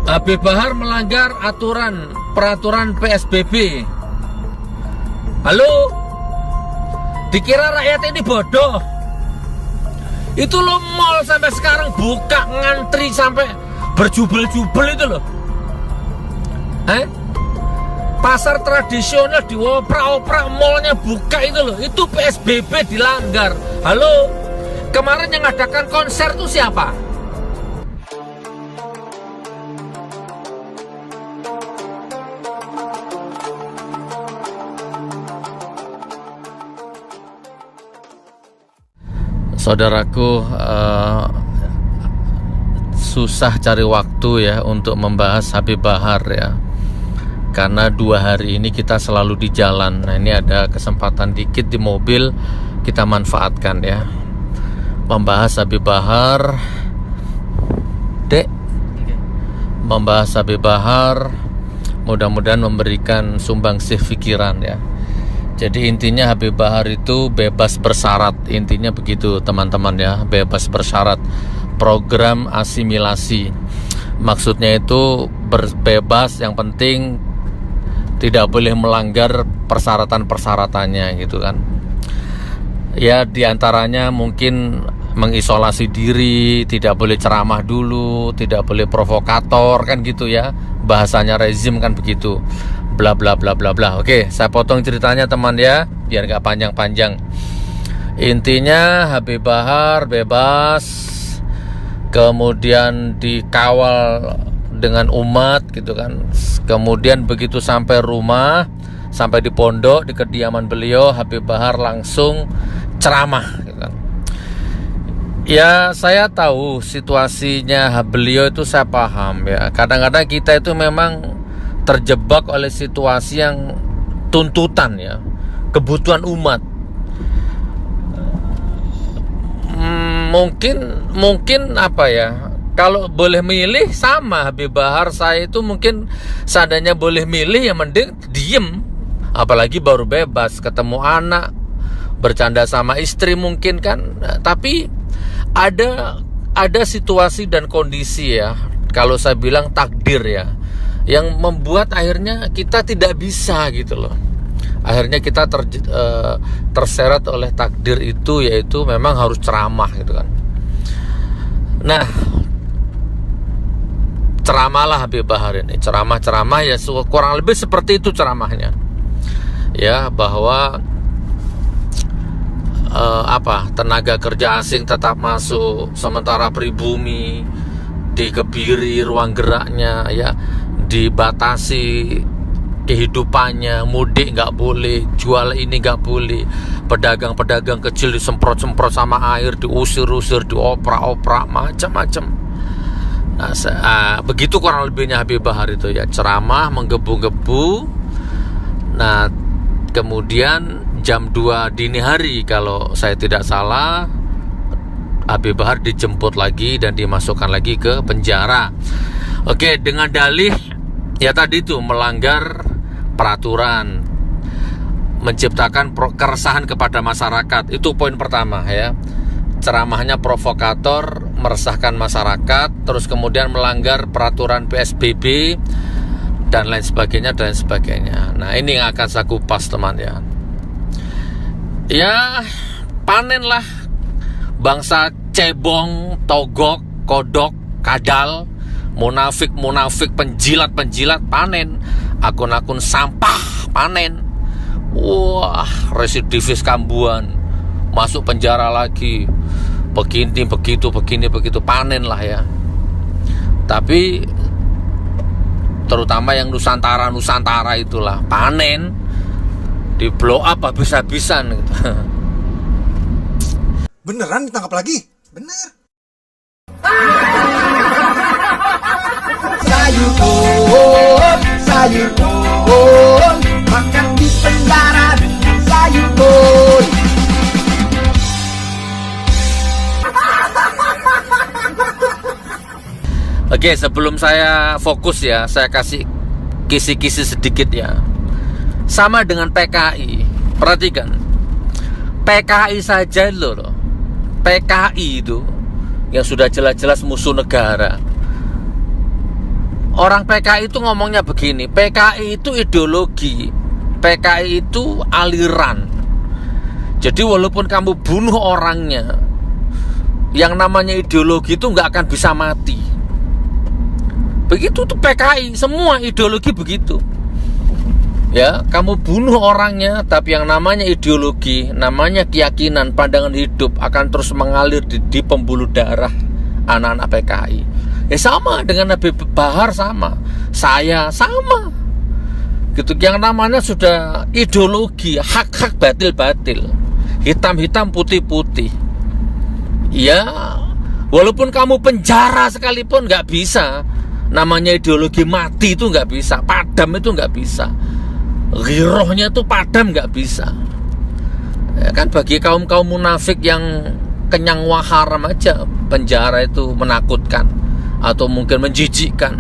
Habib Bahar melanggar peraturan PSBB. Halo? Dikira rakyat ini bodoh? Itu lo mall sampai sekarang buka, ngantri sampai berjubel-jubel itu loh. Pasar tradisional dioprak-oprak, mallnya buka itu loh. Itu PSBB dilanggar. Halo? Kemarin yang ngadakan konser tuh siapa? Saudaraku, susah cari waktu ya untuk membahas Habib Bahar ya, karena 2 hari ini kita selalu di jalan. Nah, ini ada kesempatan dikit di mobil, kita manfaatkan ya, membahas Habib Bahar. Membahas Habib Bahar, mudah-mudahan memberikan sumbangsih pikiran ya. Jadi intinya Habib Bahar itu bebas bersyarat, intinya begitu teman-teman ya, bebas bersyarat, program asimilasi. Maksudnya itu bebas, yang penting tidak boleh melanggar persyaratan-persyaratannya gitu kan. Ya diantaranya mungkin mengisolasi diri, tidak boleh ceramah dulu, tidak boleh provokator kan gitu ya, bahasanya rezim kan begitu, bla bla bla bla bla. Oke, saya potong ceritanya teman ya, biar gak panjang-panjang. Intinya Habib Bahar bebas, kemudian dikawal dengan umat gitu kan. Kemudian begitu sampai rumah, sampai di pondok, di kediaman beliau, Habib Bahar langsung ceramah gitu kan. Ya saya tahu situasinya beliau itu, saya paham ya. Kadang-kadang kita itu memang terjebak oleh situasi yang tuntutan ya, kebutuhan umat. Mungkin apa ya, kalau boleh milih sama Habib Bahar, saya itu mungkin seandainya boleh milih ya mending diem, apalagi baru bebas, ketemu anak, bercanda sama istri mungkin kan. Tapi ada situasi dan kondisi ya, kalau saya bilang takdir ya, yang membuat akhirnya kita tidak bisa gitu loh. Akhirnya kita terseret oleh takdir itu, yaitu memang harus ceramah gitu kan. Nah, ceramahlah Habib Bahar ini, ceramah ya kurang lebih seperti itu ceramahnya ya, bahwa tenaga kerja asing tetap masuk, sementara pribumi dikebiri ruang geraknya ya, dibatasi kehidupannya, mudik nggak boleh, jual ini nggak boleh, pedagang-pedagang kecil disemprot-semprot sama air, diusir-usir, dioprak-oprak, macam-macam. Nah, begitu kurang lebihnya Habib Bahar itu ya, ceramah menggebu-gebu. Nah, kemudian jam 2 dini hari kalau saya tidak salah, Habib Bahar dijemput lagi dan dimasukkan lagi ke penjara. Oke, dengan dalih ya tadi itu melanggar peraturan, menciptakan keresahan kepada masyarakat. Itu poin pertama ya. Ceramahnya provokator, meresahkan masyarakat, terus kemudian melanggar peraturan PSBB dan lain sebagainya. Nah, ini yang akan saya kupas teman ya. Ya, panenlah bangsa cebong, togok, kodok, kadal, munafik, penjilat, panen. Akun-akun sampah, panen. Wah, residivis kambuan, masuk penjara lagi. Begini, begitu, panen lah ya. Tapi terutama yang Nusantara itulah panen, di blow up habis-habisan gitu. Beneran ditangkap lagi? Bener. Sayur kol, makan di penjara dengan sayur kol. Oke, sebelum saya fokus ya, saya kasih kisi-kisi sedikit ya. Sama dengan PKI. Perhatikan, PKI saja loh. PKI itu yang sudah jelas-jelas musuh negara, Orang PKI itu ngomongnya begini, PKI itu ideologi, PKI itu aliran. Jadi walaupun kamu bunuh orangnya, yang namanya ideologi itu nggak akan bisa mati. Begitu tuh PKI, semua ideologi begitu. Ya, kamu bunuh orangnya, tapi yang namanya ideologi, namanya keyakinan, pandangan hidup akan terus mengalir di pembuluh darah anak-anak PKI. Ya sama dengan Habib Bahar, sama. Saya sama. Gitu, yang namanya sudah ideologi, hak-hak batil-batil, hitam-hitam putih-putih. Ya, walaupun kamu penjara sekalipun nggak bisa. Namanya ideologi mati itu nggak bisa, padam itu nggak bisa. Ghirohnya itu padam nggak bisa. Ya kan, bagi kaum munafik yang kenyang waharam aja, penjara itu menakutkan atau mungkin menjijikkan.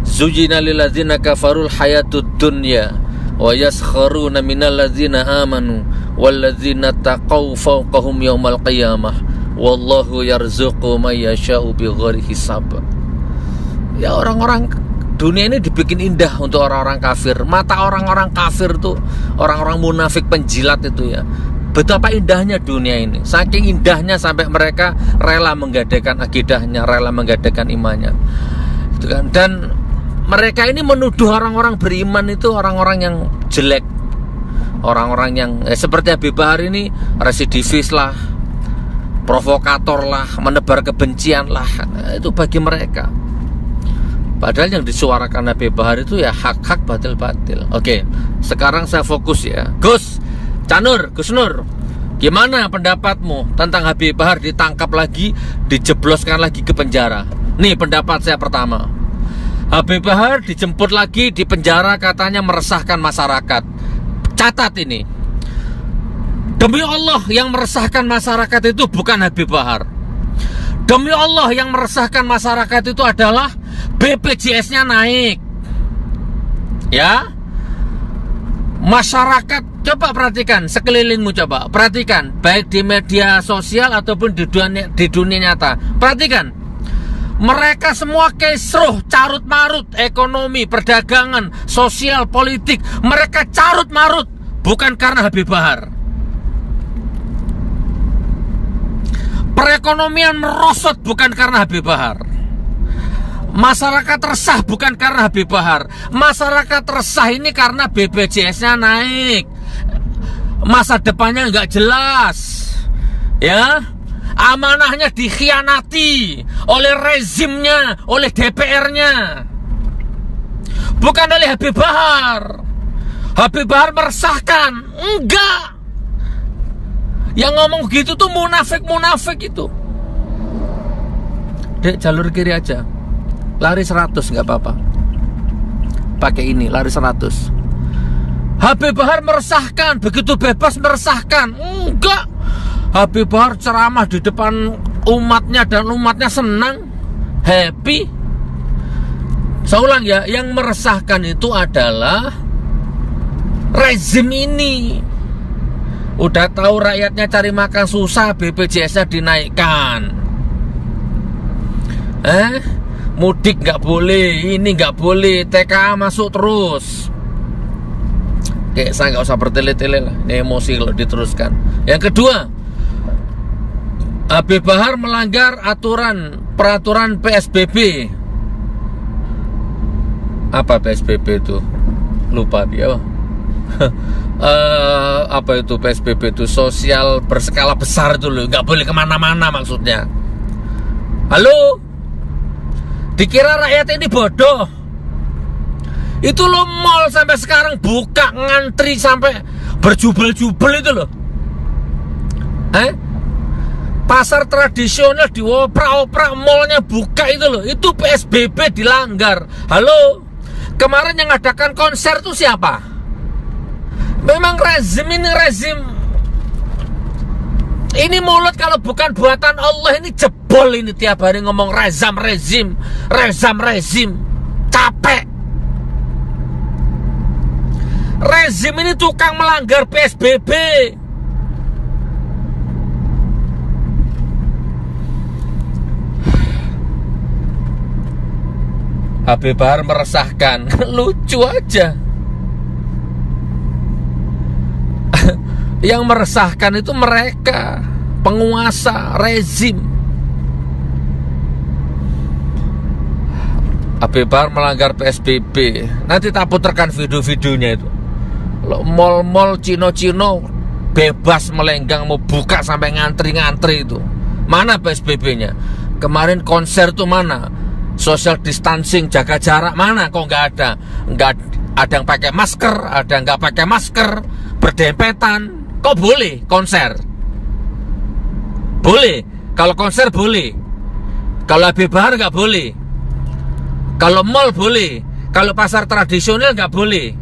Zujina lil ladzina kafarul hayatud dunya wa yaskharuna minal ladzina amanu wal ladzina taqaw fawqahum yaumal qiyamah wallahu yarzuqu may yasha'u bighairi hisab. Ya, orang-orang dunia ini dibikin indah untuk orang-orang kafir. Mata orang-orang kafir tuh, orang-orang munafik penjilat itu ya, betapa indahnya dunia ini. Saking indahnya sampai mereka rela menggadaikan akidahnya, rela menggadaikan imannya, gitu kan. Dan mereka ini menuduh orang-orang beriman itu orang-orang yang jelek, orang-orang yang seperti Habib Bahar ini residivis lah, provokator lah, menebar kebencian lah. Itu bagi mereka. Padahal yang disuarakan Habib Bahar itu ya hak-hak batil-batil. Oke, sekarang saya fokus ya. Gus Nur, gimana pendapatmu tentang Habib Bahar ditangkap lagi, dijebloskan lagi ke penjara? Nih pendapat saya pertama. Habib Bahar dijemput lagi di penjara, katanya meresahkan masyarakat. Catat ini. Demi Allah, yang meresahkan masyarakat itu bukan Habib Bahar. Demi Allah, yang meresahkan masyarakat itu adalah BPJS-nya naik. Ya. Masyarakat, coba perhatikan sekelilingmu, coba perhatikan, baik di media sosial ataupun di dunia nyata. Perhatikan. Mereka semua kisruh, carut marut, ekonomi, perdagangan, sosial, politik. Mereka carut marut bukan karena Habib Bahar. Perekonomian merosot bukan karena Habib Bahar. Masyarakat resah bukan karena Habib Bahar. Masyarakat resah ini karena BPJS-nya naik, masa depannya nggak jelas, ya, amanahnya dikhianati oleh rezimnya, oleh DPR-nya, bukan oleh Habib Bahar. Habib Bahar meresahkan, enggak. Yang ngomong gitu tuh munafik itu. Dek, jalur kiri aja, lari 100 nggak apa-apa. Pakai ini, lari 100. Habib Bahar meresahkan, begitu bebas meresahkan. Enggak. Habib Bahar ceramah di depan umatnya dan umatnya senang, happy. Saya ulang ya, yang meresahkan itu adalah rezim ini. Udah tahu rakyatnya cari makan susah, BPJS-nya dinaikkan. Mudik nggak boleh, ini nggak boleh, TKA masuk terus. Oke, saya nggak usah bertele-tele lah, ini emosi kalau diteruskan. Yang kedua, Habib Bahar melanggar peraturan PSBB. Apa PSBB itu? Lupa dia. Apa itu PSBB itu? Sosial berskala besar itu loh, nggak boleh kemana-mana maksudnya. Halo? Dikira rakyat ini bodoh? Itu lo mall sampai sekarang buka, ngantri sampai berjubel-jubel itu loh. Pasar tradisional dioprak-oprak, mallnya buka itu loh. Itu PSBB dilanggar. Halo? Kemarin yang ngadakan konser tuh siapa? Memang rezim ini mulut kalau bukan buatan Allah ini jebol ini, tiap hari ngomong rezim, capek. Rezim ini tukang melanggar PSBB. Habib Bahar meresahkan. Lucu aja. Yang meresahkan itu mereka, penguasa, rezim. Habib Bahar melanggar PSBB. Nanti tak putarkan video-videonya itu. Mall-mall Cino-Cino bebas melenggang, mau buka sampai ngantri-ngantri itu. Mana PSBB-nya? Kemarin konser tuh mana? Social distancing, jaga jarak, mana? Kok nggak ada? Nggak ada yang pakai masker, ada yang nggak pakai masker, berdempetan. Kok boleh konser? Boleh. Kalau konser boleh. Kalau Habib Bahar nggak boleh. Kalau mall boleh. Kalau pasar tradisional nggak boleh.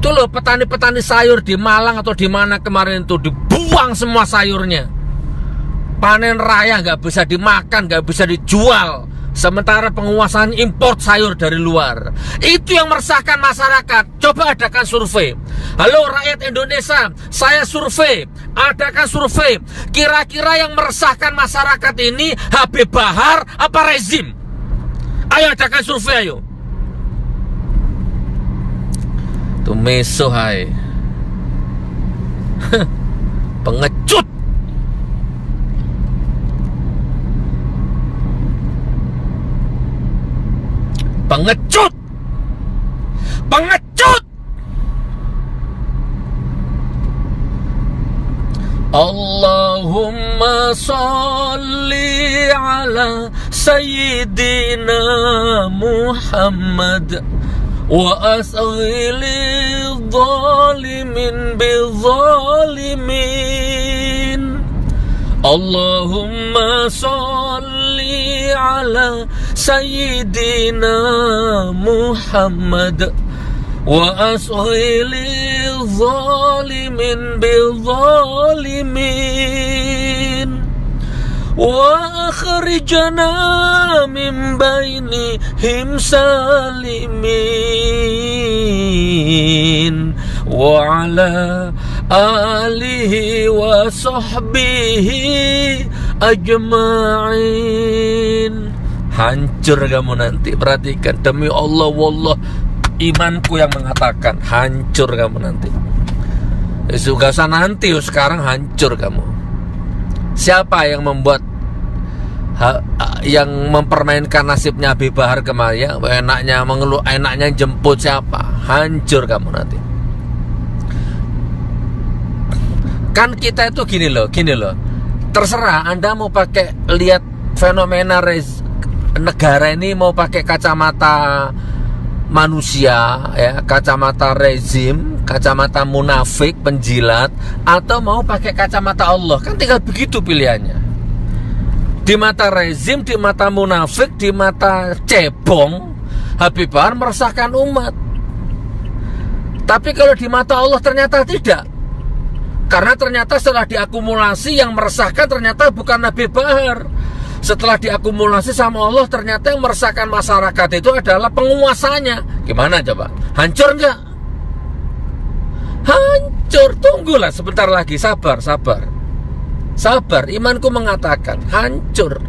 Tuh loh, petani-petani sayur di Malang atau di mana kemarin itu dibuang semua sayurnya. Panen raya nggak bisa dimakan, nggak bisa dijual. Sementara penguasaan import sayur dari luar. Itu yang meresahkan masyarakat. Coba adakan survei. Halo rakyat Indonesia, saya survei. Adakan survei. Kira-kira yang meresahkan masyarakat ini Habib Bahar apa rezim? Ayo adakan survei, ayo. Tuh meso hai. Pengecut. Pengecut. Pengecut. Allahumma salli ala Sayyidina Muhammad wa asghili zalimin bizalimin. Allahumma salli ala Sayyidina Muhammad wa asghili zalimin bizalimin wa akhrijna min bainihim salimin wa ala alihi wa sahbihi ajma'in. Hancur kamu nanti, perhatikan, demi Allah, wallah, imanku yang mengatakan hancur kamu nanti. Gak usah nanti, sekarang hancur kamu. Siapa yang membuat yang mempermainkan nasibnya Habib Bahar kemarin? Ya, enaknya mengeluh, enaknya jemput siapa? Hancur kamu nanti. Kan kita itu gini loh. Terserah Anda mau pakai lihat fenomena negara ini, mau pakai kacamata manusia, ya, kacamata rezim, kacamata munafik, penjilat, atau mau pakai kacamata Allah. Kan tinggal begitu pilihannya. Di mata rezim, di mata munafik, di mata cebong, Habib Bahar meresahkan umat. Tapi kalau di mata Allah ternyata tidak. Karena ternyata setelah diakumulasi yang meresahkan ternyata bukan Habib Bahar. Setelah diakumulasi sama Allah, ternyata yang meresahkan masyarakat itu adalah penguasanya. Gimana coba? Hancur nggak? Hancur. Tunggulah sebentar lagi. Sabar. Imanku mengatakan hancur.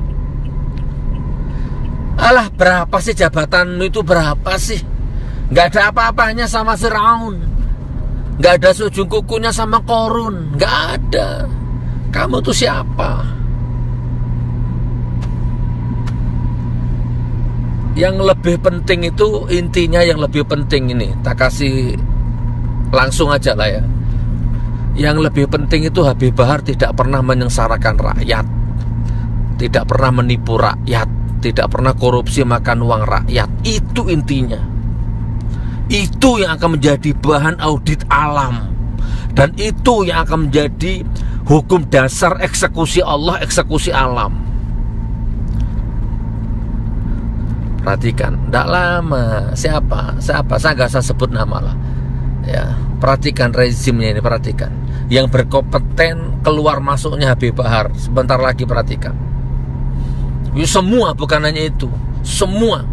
Alah, berapa sih jabatanmu itu, berapa sih? Nggak ada apa-apanya sama Firaun. Nggak ada seujung kukunya sama Korun. Nggak ada. Kamu tuh siapa? Yang lebih penting itu, intinya yang lebih penting ini, tak kasih langsung aja lah ya. Yang lebih penting itu Habib Bahar tidak pernah menyengsarakan rakyat, tidak pernah menipu rakyat, tidak pernah korupsi makan uang rakyat. Itu intinya. Itu yang akan menjadi bahan audit alam. Dan itu yang akan menjadi hukum dasar eksekusi Allah, eksekusi alam. Perhatikan, tidak lama. Siapa? Saya gak usah sebut nama lah. Ya, perhatikan rezimnya ini, perhatikan. Yang berkompeten keluar masuknya Habib Bahar. Sebentar lagi perhatikan. Ya, semua, bukan hanya itu. Semua.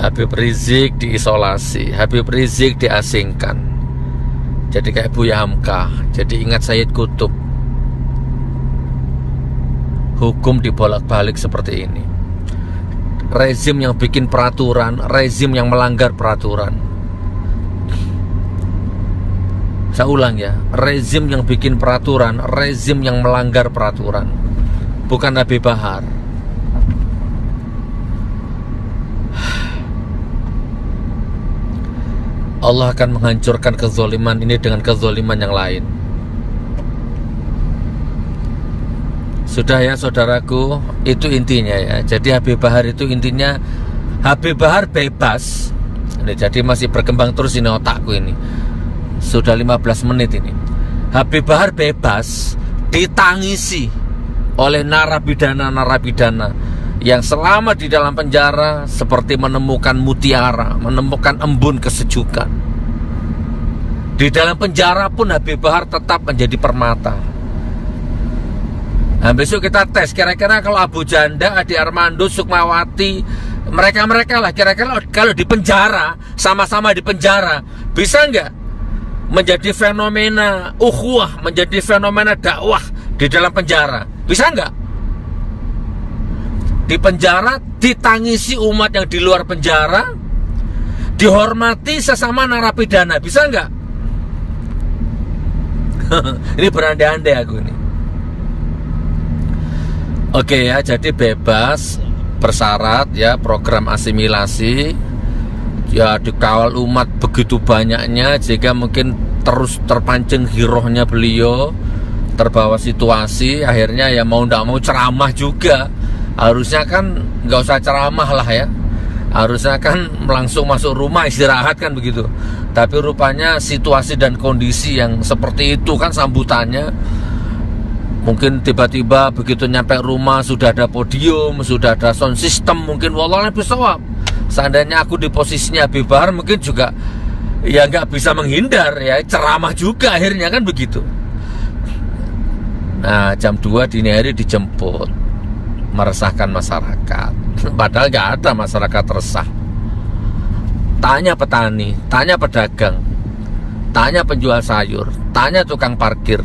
Habib Rizik diisolasi, Habib Rizik diasingkan. Jadi kayak Buya Hamka. Jadi ingat Sayyid Qutb. Hukum dibolak-balik seperti ini. Rezim yang bikin peraturan, rezim yang melanggar peraturan. Saya ulang ya, rezim yang bikin peraturan, rezim yang melanggar peraturan. Bukan Habib Bahar. Allah akan menghancurkan kezaliman ini dengan kezaliman yang lain. Sudah ya saudaraku, itu intinya ya. Jadi Habib Bahar itu intinya, Habib Bahar bebas. Ini jadi masih berkembang terus ini otakku ini. Sudah 15 menit ini. Habib Bahar bebas ditangisi oleh narapidana-narapidana yang selama di dalam penjara seperti menemukan mutiara, menemukan embun kesejukan. Di dalam penjara pun Habib Bahar tetap menjadi permata. Nah, besok kita tes kira-kira kalau Abu Janda, Adi Armando, Sukmawati, mereka-mereka lah kira-kira kalau di penjara, sama-sama di penjara, bisa nggak menjadi fenomena ukhuwah, menjadi fenomena dakwah di dalam penjara? Bisa nggak? Di penjara ditangisi umat yang di luar penjara, dihormati sesama narapidana, bisa nggak? Ini berandai-andai aku ini. Oke ya, jadi bebas bersyarat ya, program asimilasi ya, dikawal umat begitu banyaknya sehingga mungkin terus terpancing girohnya beliau, terbawa situasi, akhirnya ya mau ndak mau ceramah juga. Harusnya kan nggak usah ceramah lah ya, harusnya kan langsung masuk rumah istirahat kan begitu. Tapi rupanya situasi dan kondisi yang seperti itu kan sambutannya. Mungkin tiba-tiba begitu nyampe rumah sudah ada podium, sudah ada sound system, mungkin wallahualam bisawab. Seandainya aku di posisinya Habib Bahar mungkin juga ya nggak bisa menghindar ya, ceramah juga akhirnya kan begitu. Nah, jam 2 dini hari dijemput, meresahkan masyarakat. Padahal nggak ada masyarakat resah. Tanya petani, tanya pedagang, tanya penjual sayur, tanya tukang parkir,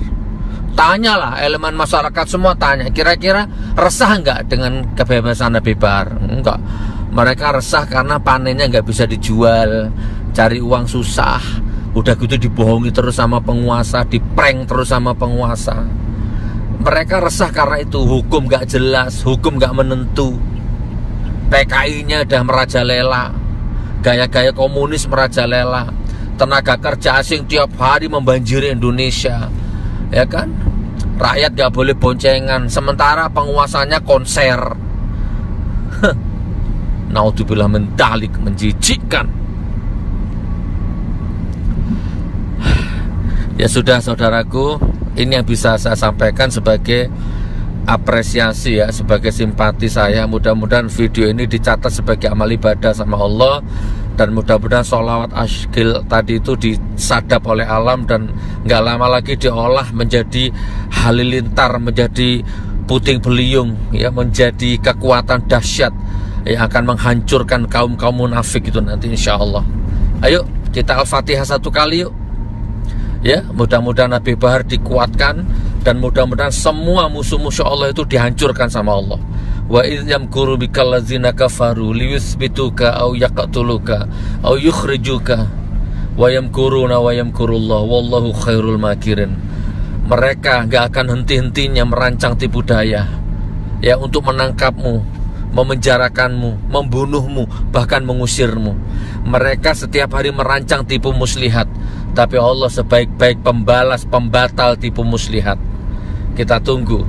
tanyalah elemen masyarakat semua, tanya kira-kira resah nggak dengan kebebasan Habib Bahar? Enggak. Mereka resah karena panennya nggak bisa dijual, cari uang susah, udah gitu dibohongi terus sama penguasa, diprank terus sama penguasa. Mereka resah karena itu, hukum nggak jelas, hukum nggak menentu, PKI-nya udah merajalela, gaya-gaya komunis merajalela, tenaga kerja asing tiap hari membanjiri Indonesia, ya kan? Rakyat gak boleh boncengan, sementara penguasanya konser. Naudzubillah, mendalik, menjijikkan. Ya sudah saudaraku, ini yang bisa saya sampaikan sebagai apresiasi ya, sebagai simpati saya. Mudah-mudahan video ini dicatat sebagai amal ibadah sama Allah, dan mudah-mudahan sholawat asyikil tadi itu disadap oleh alam dan nggak lama lagi diolah menjadi halilintar, menjadi puting beliung ya, menjadi kekuatan dahsyat yang akan menghancurkan kaum-kaum munafik itu nanti insya Allah. Ayo kita Al-Fatihah satu kali yuk ya, mudah-mudahan Habib Bahar dikuatkan dan mudah-mudahan semua musuh-musuh Allah itu dihancurkan sama Allah. Wa idh yamkuru bikal ladzina kafaru liyuthbituka aw yaqtuluka aw yukhrijuka wa yamkuruna wa yamkurullah wallahu khairul makirin. Mereka gak akan henti-hentinya merancang tipu daya ya, untuk menangkapmu, memenjarakanmu, membunuhmu, bahkan mengusirmu. Mereka setiap hari merancang tipu muslihat, tapi Allah sebaik-baik pembalas pembatal tipu muslihat. Kita tunggu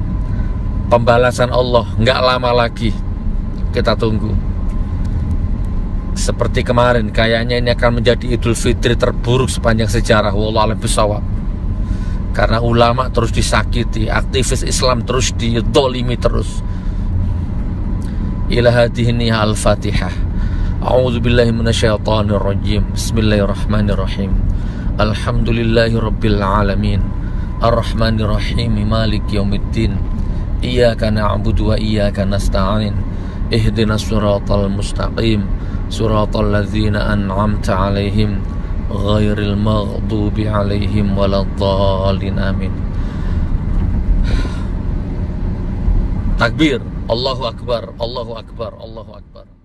pembalasan Allah, nggak lama lagi. Kita tunggu. Seperti kemarin, kayaknya ini akan menjadi Idul Fitri terburuk sepanjang sejarah. Wallahu a'lam bishawab. Karena ulama terus disakiti, aktivis Islam terus didolimi terus. Ila hadhihi al-Fatihah. A'udzu billahi minasyaitonir rajim. Bismillahirrahmanirrahim. Alhamdulillahi rabbil alamin. Ar-Rahmanir Rahim. Maliki yaumiddin. Iyyaka na'budu wa iyyaka nasta'in. Ihdinas siratal mustaqim. Siratal ladzina an'amta 'alaihim ghairil maghdubi alaihim waladdallin. Amin. Takbir, Allahu Akbar, Allahu Akbar, Allahu Akbar.